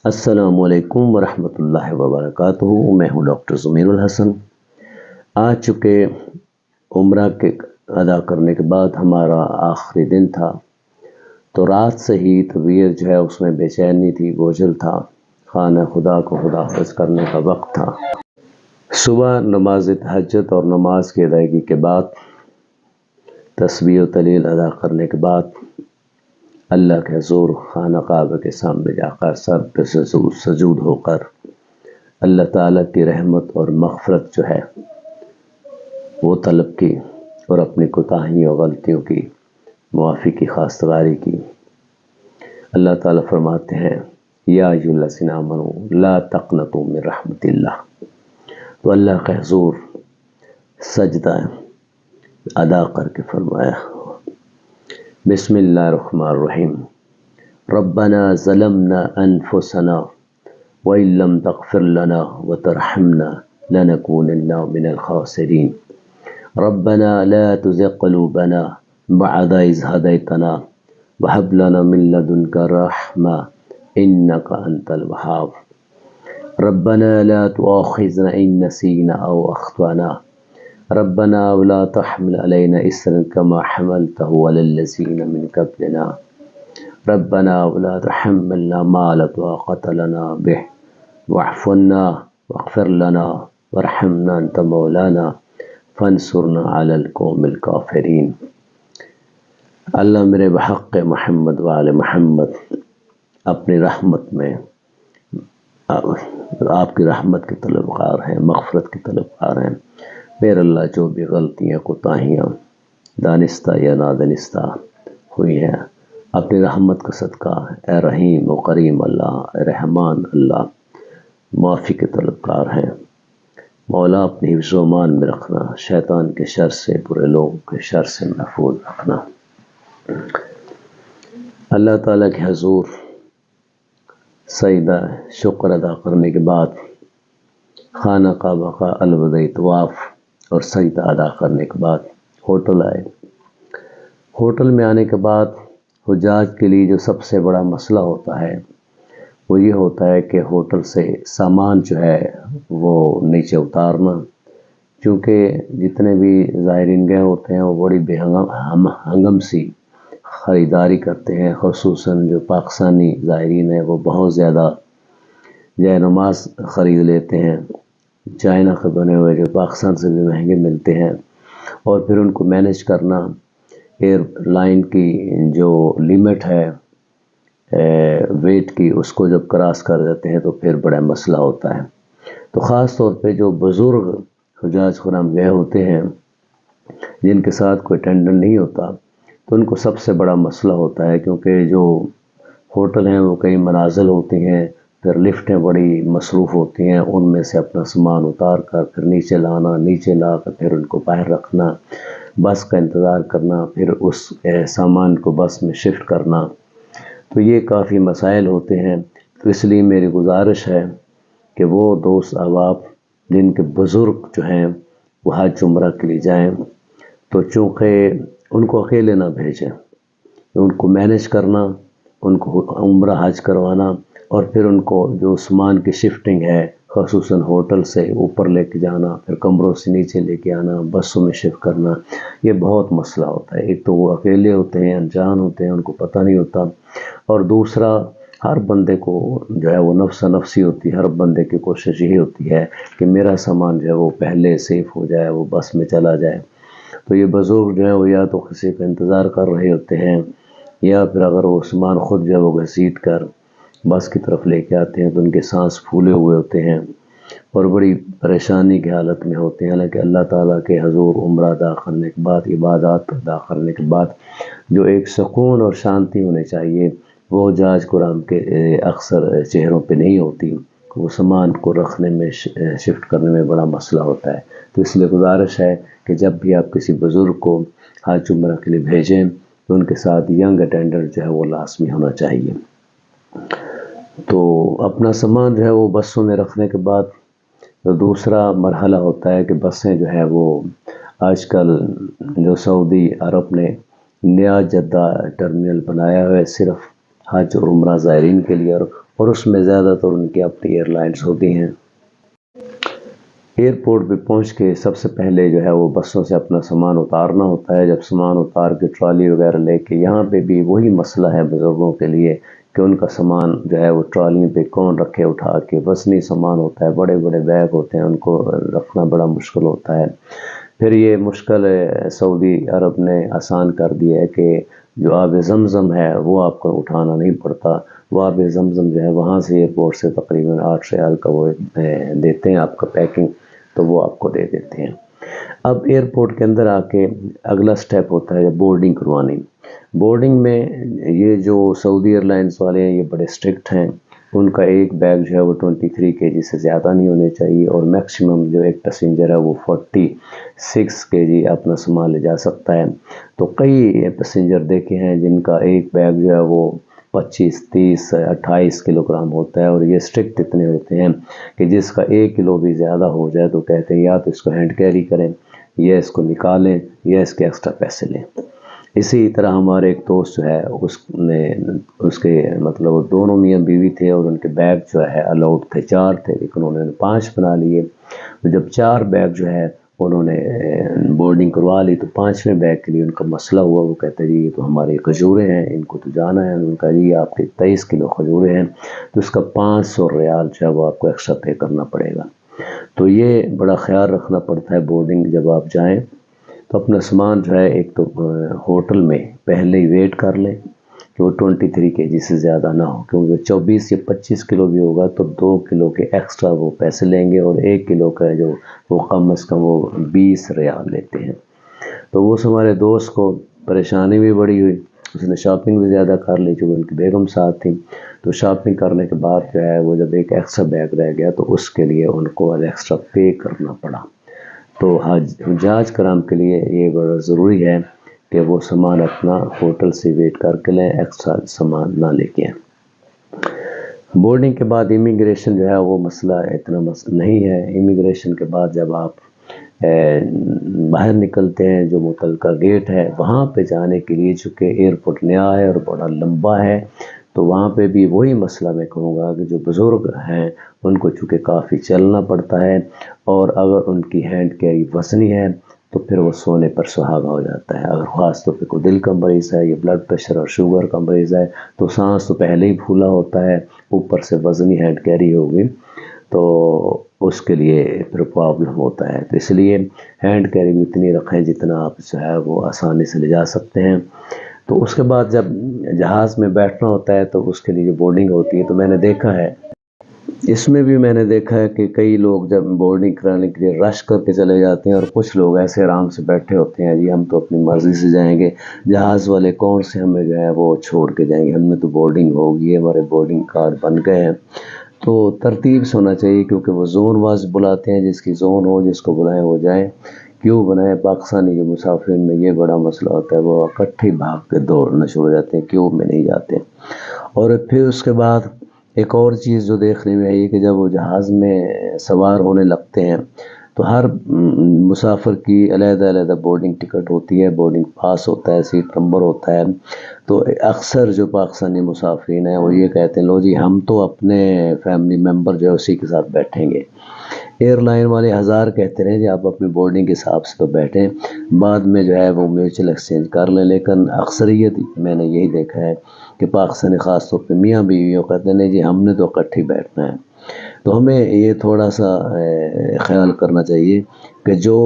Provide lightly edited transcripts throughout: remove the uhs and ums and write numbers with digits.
السلام علیکم ورحمۃ اللہ وبرکاتہ۔ میں ہوں ڈاکٹر ضمیر الحسن۔ آج چونکہ عمرہ کے ادا کرنے کے بعد ہمارا آخری دن تھا، تو رات سے ہی طبیعت جو ہے اس میں بے چینی تھی، بوجھل تھا، خانہ خدا کو خدا حافظ کرنے کا وقت تھا۔ صبح نماز تہجد اور نماز کی ادائیگی کے بعد، تسبیح و تہلیل ادا کرنے کے بعد، اللہ کے حضور خانہ کعبہ کے سامنے جا کر سر پہ سجود ہو کر اللہ تعالیٰ کی رحمت اور مغفرت جو ہے وہ طلب کی اور اپنی کوتاہیوں اور غلطیوں کی معافی کی خواستگاری کی۔ اللہ تعالیٰ فرماتے ہیں یا ایھا الذین آمنوا لا تقنطوا من رحمت اللہ۔ تو اللہ کے حضور سجدہ ادا کر کے فرمایا بسم اللہ الرحمن الرحیم ربنا ظلمنا انفسنا وإن لم تغفر لنا وترحمنا لنكونن من الخاسرین ربنا لا تزغ قلوبنا بعد إذ هديتنا وهب لنا من لدنك رحمة إنك أنت الوهاب ربنا لا تؤاخذنا إن نسينا أو أخطأنا ربنا ولا تحمل علينا إصرا كما حملته على الذين من قبلنا ربنا ولا تحملنا ما لا طاقة لنا به واعف عنا واغفر لنا وارحمنا أنت مولانا فانصرنا على القوم الكافرين۔ اللہ میرے بحق محمد وآل محمد اپنی رحمت میں آپ کی رحمت کے طلبگار ہیں، مغفرت کے طلبگار ہیں۔ میرے اللہ جو بھی غلطیاں کوتاہیاں دانستہ یا نادانستہ ہوئی ہیں، اپنی رحمت کا صدقہ اے رحیم و کریم اللہ، اے رحمان اللہ معافی کے طلبگار ہیں۔ مولا اپنی حفظ و امان میں رکھنا، شیطان کے شر سے، برے لوگوں کے شر سے محفوظ رکھنا۔ اللہ تعالیٰ کے حضور سجدہ شکر ادا کرنے کے بعد خانہ کعبہ کا الوداعی طواف اور سجدہ ادا کرنے کے بعد ہوٹل آئے۔ ہوٹل میں آنے کے بعد حجاج کے لیے جو سب سے بڑا مسئلہ ہوتا ہے وہ یہ ہوتا ہے کہ ہوٹل سے سامان جو ہے وہ نیچے اتارنا، کیونکہ جتنے بھی زائرین گئے ہوتے ہیں وہ بڑی بے ہنگم سی خریداری کرتے ہیں، خصوصاً جو پاکستانی زائرین ہیں وہ بہت زیادہ جائے نماز خرید لیتے ہیں، چائنا کے بنے ہوئے جو پاکستان سے بھی مہنگے ملتے ہیں، اور پھر ان کو مینیج کرنا، ایئر لائن کی جو لیمٹ ہے ویٹ کی اس کو جب کراس کر دیتے ہیں تو پھر بڑا مسئلہ ہوتا ہے۔ تو خاص طور پہ جو بزرگ حجاج کرام گئے ہوتے ہیں جن کے ساتھ کوئی اٹینڈنٹ نہیں ہوتا تو ان کو سب سے بڑا مسئلہ ہوتا ہے، کیونکہ جو ہوٹل ہیں وہ کئی منازل ہوتی ہیں، پھر لفٹیں بڑی مصروف ہوتی ہیں، ان میں سے اپنا سامان اتار کر پھر نیچے لانا، نیچے لا کر پھر ان کو باہر رکھنا، بس کا انتظار کرنا، پھر اس سامان کو بس میں شفٹ کرنا، تو یہ کافی مسائل ہوتے ہیں۔ تو اس لیے میری گزارش ہے کہ وہ دوست احباب جن کے بزرگ جو ہیں وہ حج عمرہ کے لیے جائیں تو چونکہ ان کو اکیلے نہ بھیجیں، ان کو مینیج کرنا، ان کو عمرہ حج کروانا، اور پھر ان کو جو سامان کی شفٹنگ ہے خصوصاً ہوٹل سے اوپر لے کے جانا، پھر کمروں سے نیچے لے کے آنا، بسوں میں شفٹ کرنا، یہ بہت مسئلہ ہوتا ہے۔ ایک تو وہ اکیلے ہوتے ہیں، انجان ہوتے ہیں، ان کو پتہ نہیں ہوتا، اور دوسرا ہر بندے کو جو ہے وہ نفس نفسی ہوتی ہے، ہر بندے کی کوشش یہی ہوتی ہے کہ میرا سامان جو ہے وہ پہلے سیف ہو جائے، وہ بس میں چلا جائے۔ تو یہ بزرگ جو ہیں وہ یا تو کسی کا انتظار کر رہے ہوتے ہیں، یا پھر اگر وہ سامان خود جو ہے وہ گھسیٹ کر بس کی طرف لے کے آتے ہیں تو ان کے سانس پھولے ہوئے ہوتے ہیں اور بڑی پریشانی کی حالت میں ہوتے ہیں۔ حالانکہ اللہ تعالیٰ کے حضور عمرہ ادا کرنے کے بعد، عبادات ادا کرنے کے بعد جو ایک سکون اور شانتی ہونے چاہیے وہ حجاج کرام کے اکثر چہروں پہ نہیں ہوتی۔ وہ سامان کو رکھنے میں، شفٹ کرنے میں بڑا مسئلہ ہوتا ہے۔ تو اس لیے گزارش ہے کہ جب بھی آپ کسی بزرگ کو حج عمرہ کے لیے بھیجیں تو ان کے ساتھ ینگ اٹینڈنٹ جو ہے وہ لازمی ہونا چاہیے۔ تو اپنا سامان جو ہے وہ بسوں میں رکھنے کے بعد دوسرا مرحلہ ہوتا ہے کہ بسیں جو ہے وہ آج کل جو سعودی عرب نے نیا جدہ ٹرمینل بنایا ہے صرف حج اور عمرہ زائرین کے لیے، اور اور اس میں زیادہ تر ان کی اپنی ایئر لائنس ہوتی ہیں۔ ایئرپورٹ پہ پہنچ کے سب سے پہلے جو ہے وہ بسوں سے اپنا سامان اتارنا ہوتا ہے۔ جب سامان اتار کے ٹرالی وغیرہ لے کے، یہاں پہ بھی وہی مسئلہ ہے بزرگوں کے لیے کہ ان کا سامان جو ہے وہ ٹرالیوں پہ کون رکھے اٹھا کے، وزنی سامان ہوتا ہے، بڑے بڑے بیگ ہوتے ہیں، ان کو رکھنا بڑا مشکل ہوتا ہے۔ پھر یہ مشکل سعودی عرب نے آسان کر دیا ہے کہ جو آب زمزم ہے وہ آپ کو اٹھانا نہیں پڑتا۔ وہ آب زمزم جو ہے وہاں سے ایئرپورٹ سے تقریباً 8 ریال کا وہ دیتے ہیں آپ کا پیکنگ، تو وہ آپ کو دے دیتے ہیں۔ اب ایئرپورٹ کے اندر آ کے اگلا سٹیپ ہوتا ہے بورڈنگ کروانی۔ بورڈنگ میں یہ جو سعودی ایئر لائنس والے ہیں یہ بڑے اسٹرکٹ ہیں۔ ان کا ایک بیگ جو ہے وہ 23 kg سے زیادہ نہیں ہونے چاہیے، اور میکسیمم جو ایک پیسنجر ہے وہ 46 kg اپنا سامان لے جا سکتا ہے۔ تو کئی پیسنجر دیکھے ہیں جن کا ایک بیگ جو ہے وہ 25, 30, 28 کلو گرام ہوتا ہے، اور یہ اسٹرکٹ اتنے ہوتے ہیں کہ جس کا 1 کلو بھی زیادہ ہو جائے تو کہتے ہیں یا تو اس کو ہینڈ کیری کریں، یا اس کو نکالیں، یا اس کے ایکسٹرا پیسے لیں۔ اسی طرح ہمارے ایک دوست جو ہے اس کے مطلب دونوں میاں بیوی تھے، اور ان کے بیگ جو ہے الاؤڈ تھے 4 تھے، لیکن انہوں نے 5 بنا لیے۔ تو جب 4 بیگ جو ہے انہوں نے بورڈنگ کروا لی تو 5ویں بیگ کے لیے ان کا مسئلہ ہوا۔ وہ کہتے جی یہ تو ہمارے کھجوریں ہیں، ان کو تو جانا ہے۔ ان کا جی آپ کے 23 کلو کھجوریں ہیں، تو اس کا 500 ریال جو ہے وہ آپ کو ایکسٹرا پے کرنا پڑے گا۔ تو یہ بڑا خیال رکھنا پڑتا ہے بورڈنگ جب آپ جائیں تو اپنا سامان جو ہے ایک تو ہوٹل میں پہلے ہی ویٹ کر لیں کہ وہ 23 kg سے زیادہ نہ ہو، کیونکہ 24 یا 25 کلو بھی ہوگا تو 2 کلو کے ایکسٹرا وہ پیسے لیں گے، اور 1 کلو کا جو وہ کم از کم وہ 20 ریال لیتے ہیں۔ تو وہ ہمارے دوست کو پریشانی بھی بڑی ہوئی، اس نے شاپنگ بھی زیادہ کر لی چونکہ ان کی بیگم ساتھ تھی۔ تو شاپنگ کرنے کے بعد جو ہے وہ جب ایک ایکسٹرا بیگ رہ گیا تو اس کے لیے ان کو ایکسٹرا پے کرنا پڑا۔ تو حجاج کرام کے لیے یہ بڑا ضروری ہے کہ وہ سامان اپنا ہوٹل سے ویٹ کر کے لیں، ایکسٹرا سامان نہ لے کے۔ بورڈنگ کے بعد امیگریشن جو ہے وہ مسئلہ اتنا نہیں ہے۔ امیگریشن کے بعد جب آپ باہر نکلتے ہیں، جو متعلقہ گیٹ ہے وہاں پہ جانے کے لیے، چونکہ ایئرپورٹ نیا ہے اور بڑا لمبا ہے، تو وہاں پہ بھی وہی مسئلہ میں کہوں گا کہ جو بزرگ ہیں ان کو چونکہ کافی چلنا پڑتا ہے، اور اگر ان کی ہینڈ کیری وزنی ہے تو پھر وہ سونے پر سہاگا ہو جاتا ہے۔ اگر خاص طور پہ کوئی دل کا مریض ہے یا بلڈ پریشر اور شوگر کا مریض ہے تو سانس تو پہلے ہی پھولا ہوتا ہے، اوپر سے وزنی ہینڈ کیری ہوگی تو اس کے لیے پھر پرابلم ہوتا ہے۔ تو اس لیے ہینڈ کیری بھی اتنی رکھیں جتنا آپ جو ہے وہ آسانی سے لے جا سکتے ہیں۔ تو اس کے بعد جب جہاز میں بیٹھنا ہوتا ہے تو اس کے لیے جو بورڈنگ ہوتی ہے، تو میں نے دیکھا ہے اس میں بھی میں نے دیکھا ہے کہ کئی لوگ جب بورڈنگ کرانے کے لیے رش کر کے چلے جاتے ہیں، اور کچھ لوگ ایسے آرام سے بیٹھے ہوتے ہیں، جی ہم تو اپنی مرضی سے جائیں گے، جہاز والے کون سے ہمیں جو ہے وہ چھوڑ کے جائیں گے، ہم نے تو بورڈنگ ہوگی، ہمارے بورڈنگ کارڈ بن گئے ہیں۔ تو ترتیب سے ہونا چاہیے، کیونکہ وہ زون واز بلاتے ہیں، جس کی زون ہو جس کو بلائیں وہ جائیں۔ کیوں بنائیں؟ پاکستانی جو مسافرین میں یہ بڑا مسئلہ ہوتا ہے، وہ اکٹھے بھاگ کے دوڑنا شروع ہو جاتے ہیں، کیوں میں نہیں جاتے۔ اور پھر اس کے بعد ایک اور چیز جو دیکھنے میں آئی کہ جب وہ جہاز میں سوار ہونے لگتے ہیں تو ہر مسافر کی علیحدہ علیحدہ بورڈنگ ٹکٹ ہوتی ہے، بورڈنگ پاس ہوتا ہے، سیٹ نمبر ہوتا ہے۔ تو اکثر جو پاکستانی مسافرین ہیں وہ یہ کہتے ہیں لو جی ہم تو اپنے فیملی ممبر جو ہے اسی کے ساتھ بیٹھیں گے۔ ایئر لائن والے 1000 کہتے رہے جی آپ اپنی بورڈنگ کے حساب سے تو بیٹھیں، بعد میں جو ہے وہ میوچل ایکسچینج کر لیں، لیکن اکثریت میں نے یہی دیکھا ہے کہ پاکستانی خاص طور پہ میاں بیوی کہتے ہیں نہیں جی ہم نے تو اکٹھے بیٹھنا ہے۔ تو ہمیں یہ تھوڑا سا خیال کرنا چاہیے کہ جو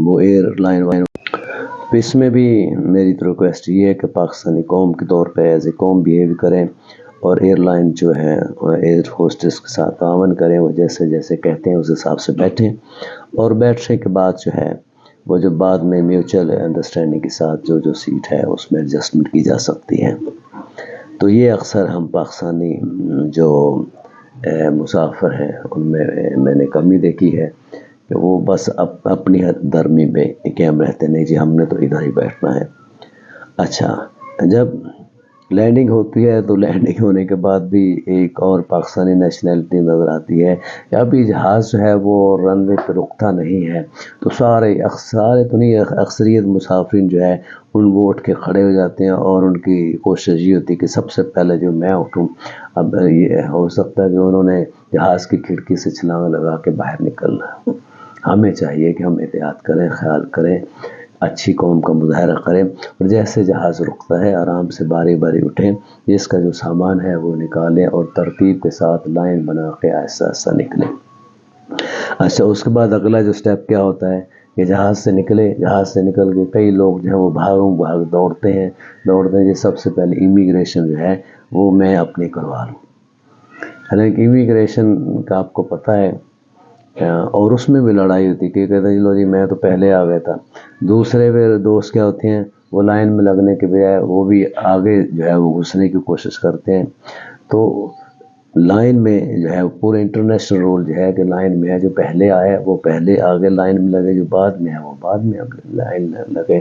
وہ ایئر لائن اس میں بھی میری تو ریکویسٹ یہ ہے کہ پاکستانی قوم کے طور پہ ایز اے قوم بیہیو کریں، اور ایئر لائن جو ہے ایئر ہوسٹس کے ساتھ تعاون کریں، وہ جیسے جیسے کہتے ہیں اس حساب سے بیٹھیں، اور بیٹھنے کے بعد جو ہے وہ جو بعد میں میوچل انڈرسٹینڈنگ کے ساتھ جو سیٹ ہے اس میں ایڈجسٹمنٹ کی جا سکتی ہے۔ تو یہ اکثر ہم پاکستانی جو مسافر ہیں ان میں نے کمی دیکھی ہے کہ وہ بس اپنی حد درمی میں قائم رہتے، نہیں جی ہم نے تو ادھر ہی بیٹھنا ہے۔ اچھا، جب لینڈنگ ہوتی ہے تو لینڈنگ ہونے کے بعد بھی ایک اور پاکستانی نیشنلٹی نظر آتی ہے کہ ابھی جہاز جو ہے وہ رن وے پہ رکتا نہیں ہے، تو سارے تو نہیں، اکثریت مسافرین جو ہے وہ اٹھ کے کھڑے ہو جاتے ہیں، اور ان کی کوشش یہ ہوتی ہے کہ سب سے پہلے جو میں اٹھوں۔ اب یہ ہو سکتا ہے کہ انہوں نے جہاز کی کھڑکی سے چھلانگ لگا کے باہر نکلنا ہے۔ ہمیں چاہیے کہ ہم احتیاط کریں، خیال کریں، اچھی قوم کا مظاہرہ کریں، اور جیسے جہاز رکتا ہے آرام سے باری باری اٹھیں، جس کا جو سامان ہے وہ نکالیں، اور ترتیب کے ساتھ لائن بنا کے آہستہ آہستہ نکلیں۔ اچھا، اس کے بعد اگلا جو سٹیپ کیا ہوتا ہے کہ جہاز سے نکل کے کئی لوگ جو ہیں وہ بھاگ دوڑتے ہیں کہ سب سے پہلے امیگریشن جو ہے وہ میں اپنی کروا لوں۔ حالانکہ امیگریشن کا آپ کو پتہ ہے، اور اس میں بھی لڑائی ہوتی ہے کہ کہتے ہیں چلو جی میں تو پہلے آ گیا تھا، دوسرے میرے دوست کیا ہوتے ہیں وہ لائن میں لگنے کے بجائے وہ بھی آگے جو ہے وہ گھسنے کی کوشش کرتے ہیں۔ تو لائن میں جو ہے پورے انٹرنیشنل رول جو ہے کہ لائن میں ہے، جو پہلے آئے وہ پہلے آگے لائن میں لگے، جو بعد میں ہے وہ بعد میں لائن میں لگے۔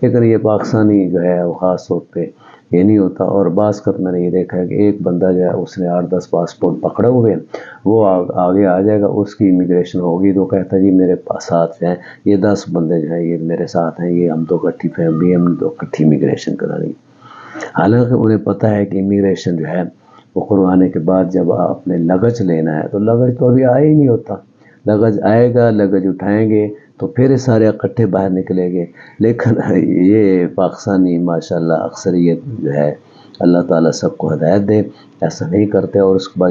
لیکن یہ پاکستانی جو ہے وہ خاص طور پہ یہ نہیں ہوتا، اور بعض کا میں نے یہ دیکھا ہے کہ ایک بندہ جو ہے اس نے 8-10 پاسپورٹ پکڑے ہوئے ہیں، وہ آگے آ جائے گا، اس کی امیگریشن ہوگی تو کہتا ہے جی میرے پاس ساتھ ہیں یہ 10 بندے جو ہیں یہ میرے ساتھ ہیں، یہ ہم تو اکٹھی فیملی، ہم تو اکٹھی امیگریشن کرانی۔ حالانکہ انہیں پتہ ہے کہ امیگریشن جو ہے وہ کروانے کے بعد جب آپ نے لگج لینا ہے تو لگج تو ابھی آیا ہی نہیں ہوتا، لگج آئے گا، لگج اٹھائیں گے تو پھر سارے اکٹھے باہر نکلیں گے۔ لیکن یہ پاکستانی ماشاءاللہ اکثریت جو ہے، اللہ تعالیٰ سب کو ہدایت دے، ایسا نہیں کرتے، اور اس کے بعد